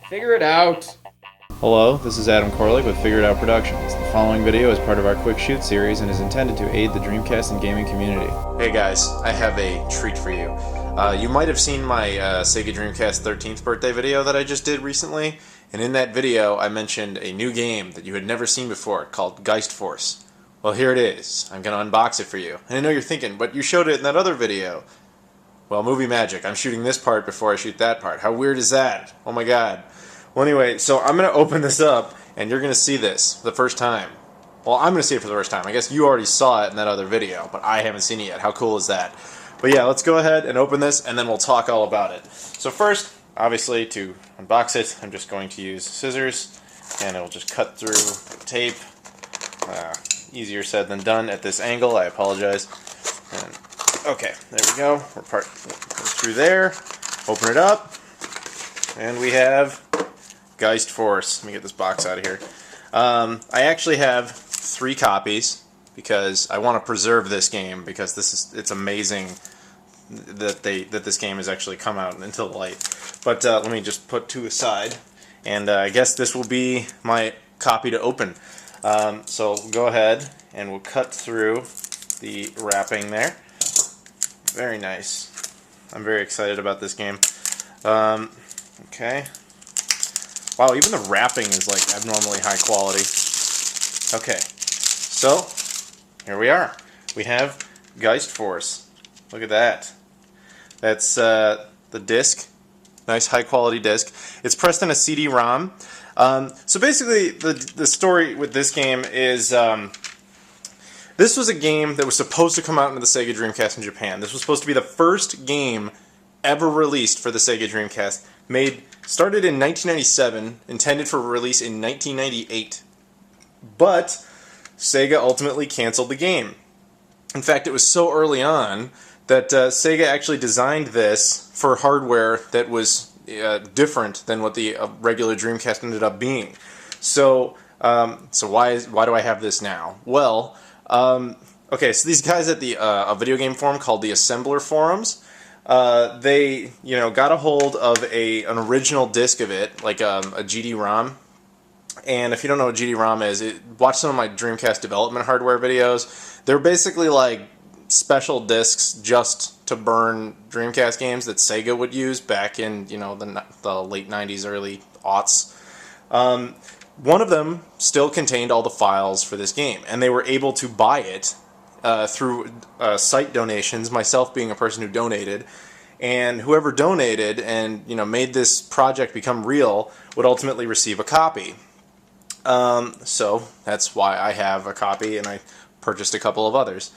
Figure it out! Hello, this is Adam Koralik with Figure It Out Productions. The following video is part of our Quick Shoot series and is intended to aid the Dreamcast and gaming community. Hey guys, I have a treat for you. You might have seen my Sega Dreamcast 13th birthday video that I just did recently, and in that video I mentioned a new game that you had never seen before called Geist Force. Well, here it is. I'm going to unbox it for you. And I know you're thinking, but you showed it in that other video. Well, movie magic. I'm shooting this part before I shoot that part. How weird is that? Oh my god. Well, anyway, so I'm going to open this up, and you're going to see this the first time. Well, I'm going to see it for the first time. I guess you already saw it in that other video, but I haven't seen it yet. How cool is that? But yeah, let's go ahead and open this, and then we'll talk all about it. So first, obviously, to unbox it, I'm just going to use scissors, and it'll just cut through the tape. Easier said than done at this angle. I apologize. And, okay, there we go. We're through there. Open it up, and we have Geist Force. Let me get this box out of here. I actually have 3 copies because I want to preserve this game because it's amazing that this game has actually come out into the light. But let me just put 2 aside, and I guess this will be my copy to open. So we'll go ahead and we'll cut through the wrapping there. Very nice. I'm very excited about this game. Okay. Wow, even the wrapping is like abnormally high quality. Okay, so here we are. We have Geist Force. Look at that. That's the disc. Nice high quality disc. It's pressed in a CD-ROM. So basically, the story with this game is this was a game that was supposed to come out into the Sega Dreamcast in Japan. This was supposed to be the first game ever released for the Sega Dreamcast. Started in 1997, intended for release in 1998. But Sega ultimately canceled the game. In fact, it was so early on that Sega actually designed this for hardware that was different than what the regular Dreamcast ended up being. So why do I have this now? Well, okay, so these guys at the a video game forum called the Assembler Forums, they got a hold of an original disc of it, like a GD-ROM. And if you don't know what GD-ROM is, watch some of my Dreamcast development hardware videos. They're basically like special discs just to burn Dreamcast games that Sega would use back in the late 90s, early aughts. One of them still contained all the files for this game, and they were able to buy it through site donations, myself being a person who donated, and whoever donated and made this project become real would ultimately receive a copy. So that's why I have a copy, and I purchased a couple of others.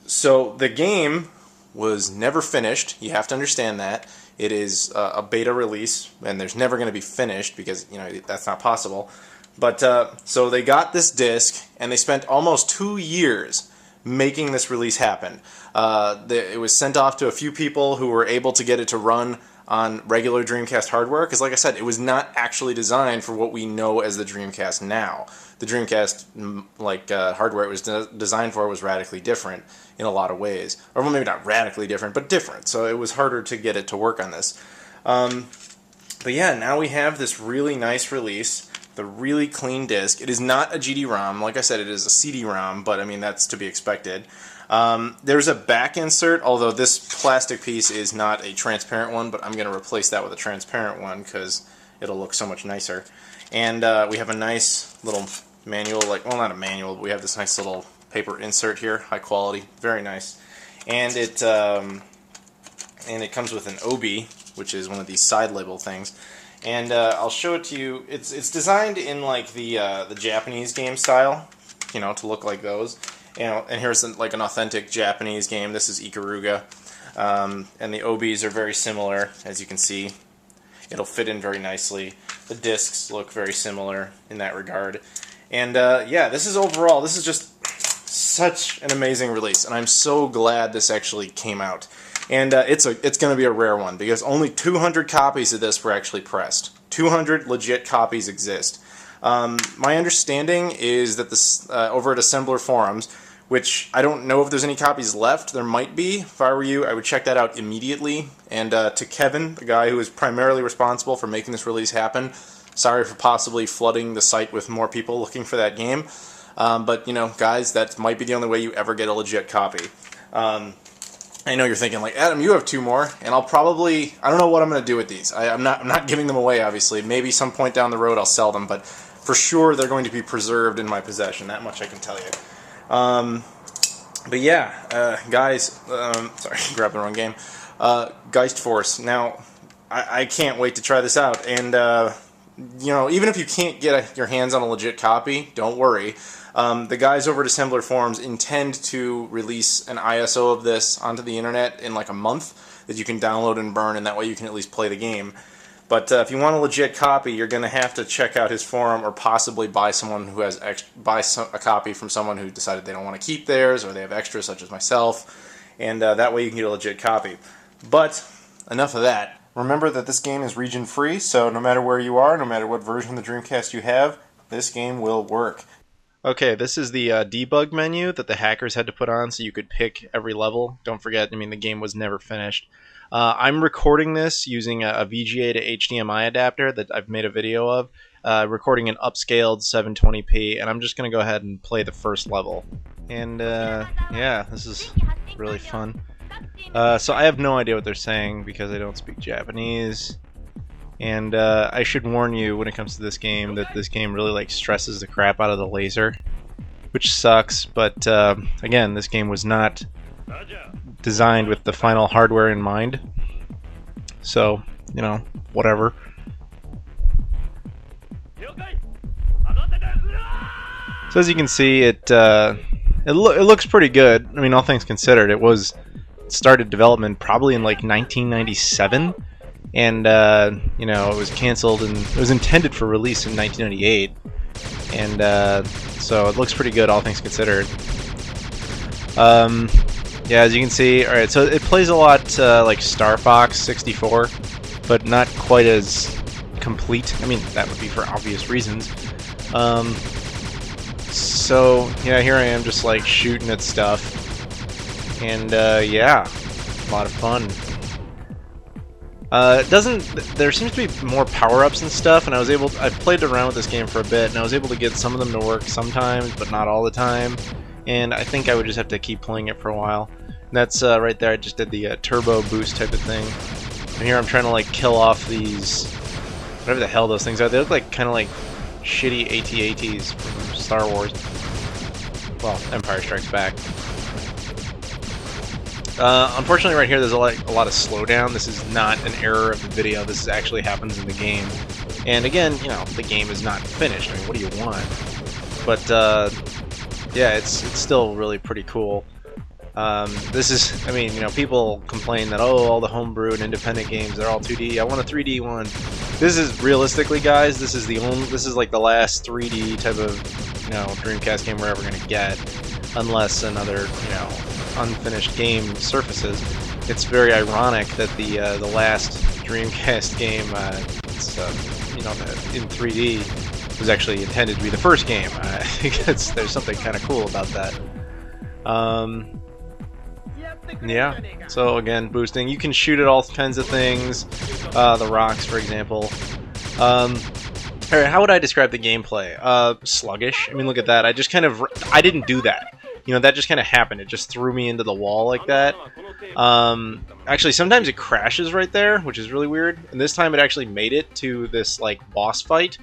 So the game was never finished. You have to understand that. It is a beta release, and there's never going to be finished because that's not possible. But so they got this disc, and they spent almost 2 years making this release happen. It was sent off to a few people who were able to get it to run on regular Dreamcast hardware, because like I said, it was not actually designed for what we know as the Dreamcast now. The Dreamcast hardware it was designed for was radically different in a lot of ways. Or well, maybe not radically different, but different. So it was harder to get it to work on this. But yeah, now we have this really nice release, the really clean disc. It is not a GD-ROM. Like I said, it is a CD-ROM, but I mean, that's to be expected. There's a back insert, although this plastic piece is not a transparent one, but I'm going to replace that with a transparent one because it'll look so much nicer. And we have a nice little manual, well, not a manual, but we have this nice little paper insert here, high quality, very nice. And it comes with an obi, which is one of these side label things. And I'll show it to you. It's designed in like the Japanese game style, to look like those. And here's like an authentic Japanese game. This is Ikaruga, and the obis are very similar, as you can see. It'll fit in very nicely. The discs look very similar in that regard. And yeah, this is just such an amazing release, and I'm so glad this actually came out. And it's going to be a rare one because only 200 copies of this were actually pressed. 200 legit copies exist. My understanding is that this over at Assembler Forums, which I don't know if there's any copies left. There might be. If I were you, I would check that out immediately. And to Kevin, the guy who is primarily responsible for making this release happen, sorry for possibly flooding the site with more people looking for that game. But, you know, guys, that might be the only way you ever get a legit copy. I know you're thinking, like, Adam, you have 2 more, and I'll probably, I don't know what I'm going to do with these. I'm not giving them away, obviously. Maybe some point down the road I'll sell them, but for sure they're going to be preserved in my possession. That much I can tell you. But yeah, guys, sorry, grabbed the wrong game. Geist Force. Now, I can't wait to try this out, and, you know, even if you can't get your hands on a legit copy, don't worry. The guys over at Assembler Forums intend to release an ISO of this onto the internet in like a month that you can download and burn, and that way you can at least play the game. But if you want a legit copy, you're going to have to check out his forum, or possibly buy a copy from someone who decided they don't want to keep theirs, or they have extras such as myself, and that way you can get a legit copy. But enough of that. Remember that this game is region free, so no matter where you are, no matter what version of the Dreamcast you have, this game will work. Okay, this is the debug menu that the hackers had to put on so you could pick every level. Don't forget, I mean, the game was never finished. I'm recording this using a VGA to HDMI adapter that I've made a video of, recording an upscaled 720p, and I'm just going to go ahead and play the first level. And yeah, this is really fun. So I have no idea what they're saying because I don't speak Japanese. And I should warn you when it comes to this game that this game really like stresses the crap out of the laser, which sucks, but again, this game was not designed with the final hardware in mind, so, you know, whatever. So as you can see, it looks pretty good. I mean, all things considered, it started development probably in like 1997. And, you know, it was canceled, and it was intended for release in 1998. And, so it looks pretty good, all things considered. Yeah, as you can see, alright, so it plays a lot like Star Fox 64, but not quite as complete. I mean, that would be for obvious reasons. So, yeah, here I am just, like, shooting at stuff. And, yeah, a lot of fun. There seems to be more power-ups and stuff, and I played around with this game for a bit, and I was able to get some of them to work sometimes, but not all the time, and I think I would just have to keep playing it for a while. And that's, right there, I just did the turbo boost type of thing. And here I'm trying to, like, kill off these, whatever the hell those things are. They look like, kind of like shitty AT-ATs from Star Wars. Well, Empire Strikes Back. Unfortunately, right here, there's a lot of slowdown. This is not an error of the video. This actually happens in the game. And again, you know, the game is not finished. I mean, what do you want? But yeah, it's still really pretty cool. This is, I mean, you know, people complain that, oh, all the homebrew and independent games, they're all 2D. I want a 3D one. This is, realistically, guys, this is like the last 3D type of, you know, Dreamcast game we're ever going to get, unless another, you know, unfinished game surfaces. It's very ironic that the last Dreamcast game, you know, in 3D was actually intended to be the first game. I think there's something kind of cool about that. Yeah, so again, boosting. You can shoot at all kinds of things, the rocks, for example. Alright, how would I describe the gameplay? Sluggish. I mean, look at that. I didn't do that. You know, that just kind of happened. It just threw me into the wall like that. Actually, sometimes it crashes right there, which is really weird. And this time it actually made it to this, like, boss fight,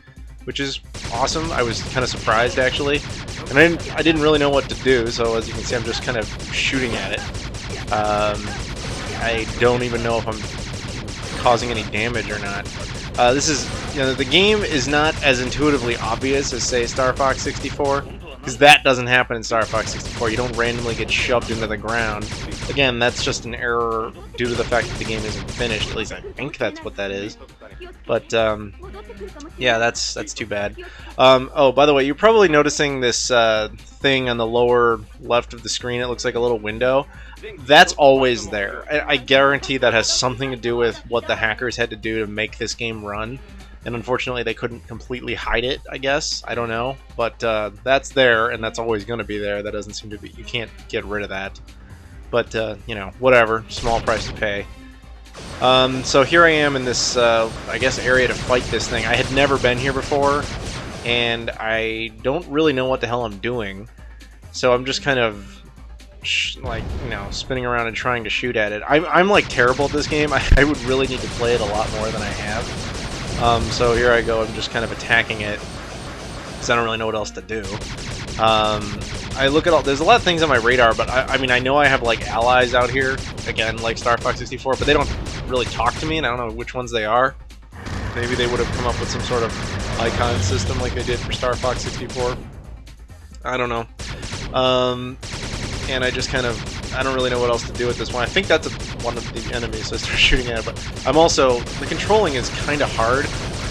which is awesome. I was kind of surprised, actually. And I didn't really know what to do, so as you can see, I'm just kind of shooting at it. I don't even know if I'm causing any damage or not. This is, you know, the game is not as intuitively obvious as, say, Star Fox 64, because that doesn't happen in Star Fox 64. You don't randomly get shoved into the ground. Again, that's just an error due to the fact that the game isn't finished. At least I think that's what that is. But, yeah, that's too bad. Oh, by the way, you're probably noticing this thing on the lower left of the screen. It looks like a little window. That's always there. I guarantee that has something to do with what the hackers had to do to make this game run. and unfortunately they couldn't completely hide it, I guess. I don't know, but that's there, and that's always going to be there. That doesn't seem to be, you can't get rid of that. But, you know, whatever, small price to pay. So here I am in this, I guess, area to fight this thing. I had never been here before, and I don't really know what the hell I'm doing. So I'm just kind of, like, you know, spinning around and trying to shoot at it. I'm like, terrible at this game. I would really need to play it a lot more than I have. So here I go. I'm just kind of attacking it, because I don't really know what else to do. I look at all, there's a lot of things on my radar, but I mean, I know I have like allies out here, again, like Star Fox 64, but they don't really talk to me, and I don't know which ones they are. Maybe they would have come up with some sort of icon system like they did for Star Fox 64. I don't know. And I just kind of, I don't really know what else to do at this point. I think that's one of the enemies, so I start shooting at it, but I'm also, the controlling is kind of hard,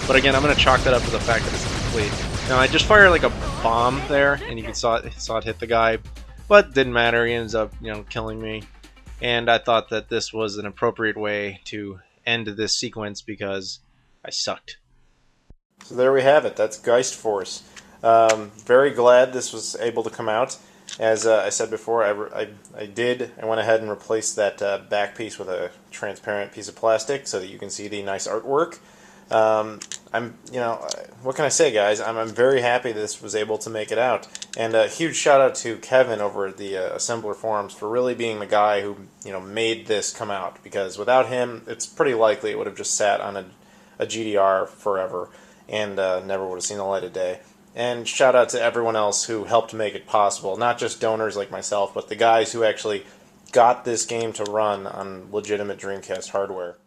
but again, I'm going to chalk that up to the fact that it's incomplete. Now, I just fired like a bomb there, and you saw it hit the guy, but didn't matter. He ends up, you know, killing me. And I thought that this was an appropriate way to end this sequence because I sucked. So there we have it. That's Geist Force. Very glad this was able to come out. As I said before, I went ahead and replaced that back piece with a transparent piece of plastic so that you can see the nice artwork. You know, what can I say, guys? I'm very happy this was able to make it out. And a huge shout out to Kevin over at the Assembler Forums for really being the guy who, you know, made this come out. Because without him, it's pretty likely it would have just sat on a GDR forever and never would have seen the light of day. And shout out to everyone else who helped make it possible. Not just donors like myself, but the guys who actually got this game to run on legitimate Dreamcast hardware.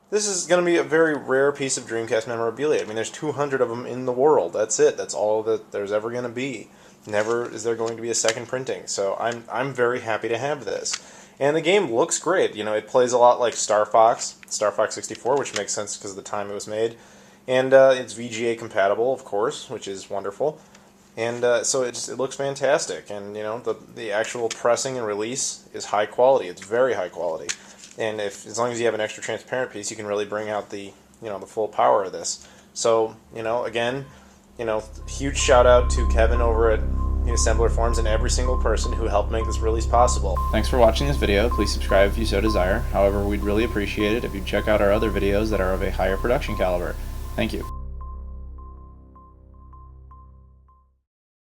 This is going to be a very rare piece of Dreamcast memorabilia. I mean, there's 200 of them in the world. That's it. That's all that there's ever going to be. Never is there going to be a second printing. So I'm very happy to have this. And the game looks great. You know, it plays a lot like Star Fox 64, which makes sense because of the time it was made. And it's VGA compatible, of course, which is wonderful. And so it looks fantastic. And, you know, the actual pressing and release is high quality. It's very high quality. And as long as you have an extra transparent piece, you can really bring out the full power of this. So, you know, again, you know, huge shout out to Kevin over at the Assembler Forums and every single person who helped make this release possible. Thanks for watching this video. Please subscribe if you so desire. However, we'd really appreciate it if you'd check out our other videos that are of a higher production caliber. Thank you.